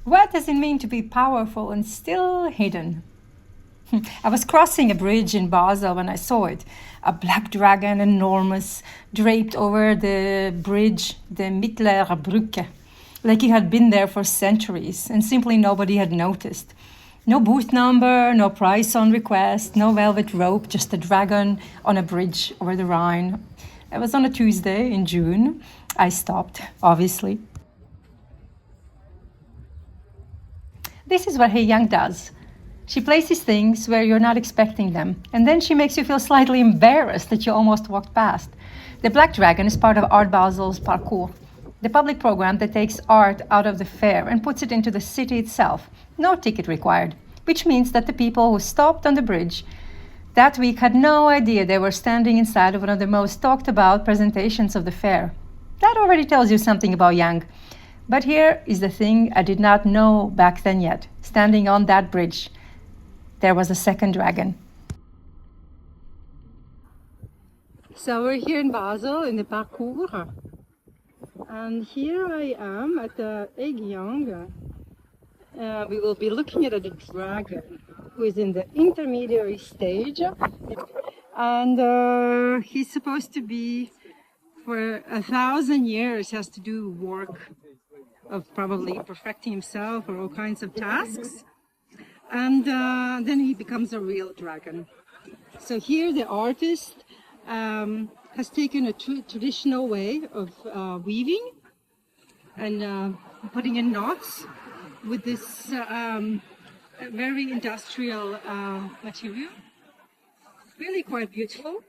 What does it mean to be powerful and still hidden? I was crossing a bridge in Basel when I saw it. A black dragon, enormous, draped over the bridge, the Mittlere Brücke, like it had been there for centuries and simply nobody had noticed. No booth number, no price on request, no velvet rope, just a dragon on a bridge over the Rhine. It was on a Tuesday in June. I stopped, obviously. This is what Haegue Yang does. She places things where you're not expecting them, and then she makes you feel slightly embarrassed that you almost walked past. The Black Dragon is part of Art Basel's Parcours, the public program that takes art out of the fair and puts it into the city itself. No ticket required, which means that the people who stopped on the bridge that week had no idea they were standing inside of one of the most talked about presentations of the fair. That already tells you something about Yang. But here is the thing I did not know back then yet. Standing on that bridge, there was a second dragon. So we're here in Basel in the Parcours. And here I am at the Haegue Yang. We will be looking at a dragon who is in the intermediary stage. And he's supposed to be, for 1,000 years, has to do work of probably perfecting himself or all kinds of tasks. And then he becomes a real dragon. So here the artist has taken a traditional way of weaving and putting in knots with this very industrial material. Really quite beautiful.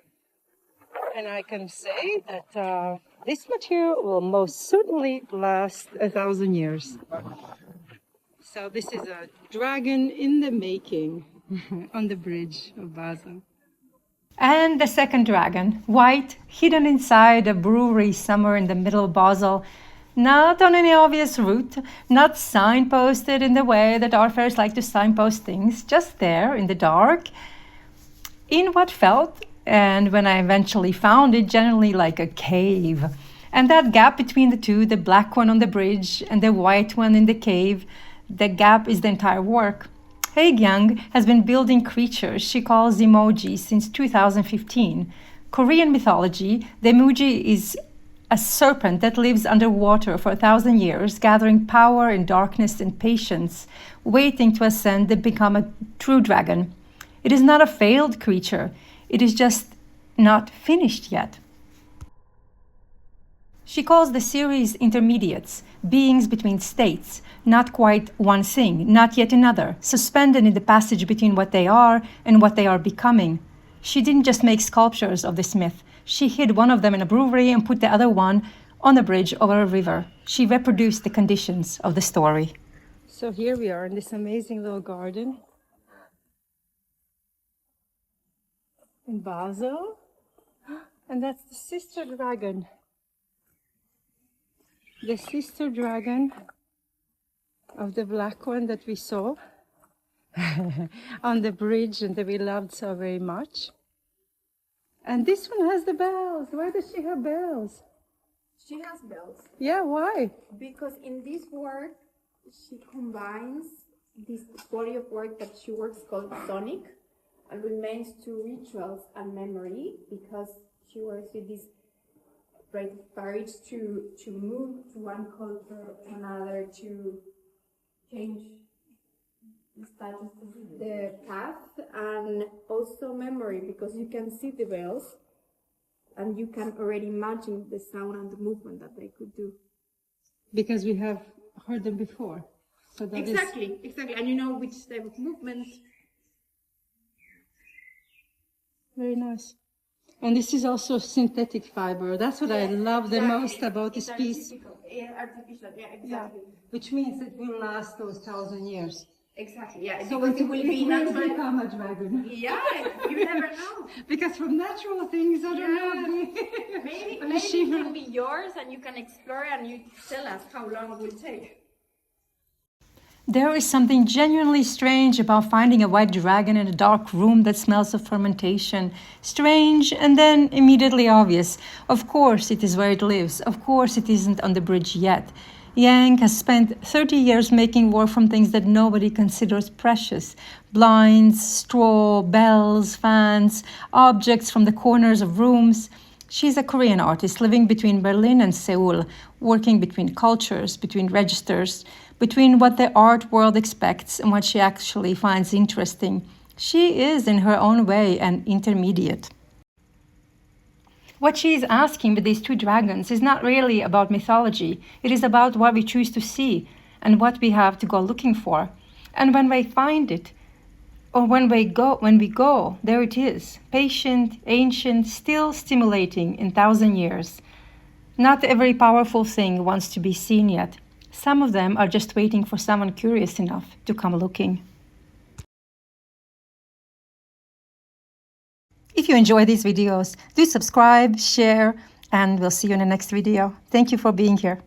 And I can say that this material will most certainly last 1,000 years. So this is a dragon in the making on the bridge of Basel. And the second dragon, white, hidden inside a brewery somewhere in the middle of Basel, not on any obvious route, not signposted in the way that art fairs like to signpost things, just there in the dark, in what felt, and when I eventually found it, generally like a cave. And that gap between the two, the black one on the bridge and the white one in the cave, the gap is the entire work. Haegue Yang has been building creatures she calls Imoogi since 2015. Korean mythology, the Imoogi is a serpent that lives underwater for 1,000 years, gathering power and darkness and patience, waiting to ascend and become a true dragon. It is not a failed creature. It is just not finished yet. She calls the series intermediates, beings between states, not quite one thing, not yet another, suspended in the passage between what they are and what they are becoming. She didn't just make sculptures of this myth. She hid one of them in a brewery and put the other one on a bridge over a river. She reproduced the conditions of the story. So here we are in this amazing little garden in Basel. And that's the sister dragon. The sister dragon of the black one that we saw on the bridge and that we loved so very much. And this one has the bells. Why does she have bells? She has bells. Yeah, why? Because in this work, she combines this body of work that she works called sonic and remains to rituals and memory, because she works with this right courage to move to one culture to another, to change the status of the path, and also memory, because you can see the bells and you can already imagine the sound and the movement that they could do. Because we have heard them before. So that exactly, and you know which type of movement. Very nice. And this is also synthetic fiber. That's what I love the most about this piece. Artificial, yeah, exactly. Yeah. Which means it will last those 1,000 years. Exactly, yeah. So it will become a dragon. Yeah, you never know. Because from natural things, I don't know. Maybe it can be yours and you can explore and you tell us how long it will take. There is something genuinely strange about finding a white dragon in a dark room that smells of fermentation. Strange and then immediately obvious. Of course it is where it lives. Of course it isn't on the bridge yet. Yang has spent 30 years making work from things that nobody considers precious. Blinds, straw, bells, fans, objects from the corners of rooms. She's a Korean artist living between Berlin and Seoul, working between cultures, between registers, between what the art world expects and what she actually finds interesting. She is, in her own way, an intermediate. What she is asking with these two dragons is not really about mythology. It is about what we choose to see and what we have to go looking for. And when we find it, or when we go, there it is, patient, ancient, still stimulating in 1,000 years. Not every powerful thing wants to be seen yet. Some of them are just waiting for someone curious enough to come looking. If you enjoy these videos, do subscribe, share, and we'll see you in the next video. Thank you for being here.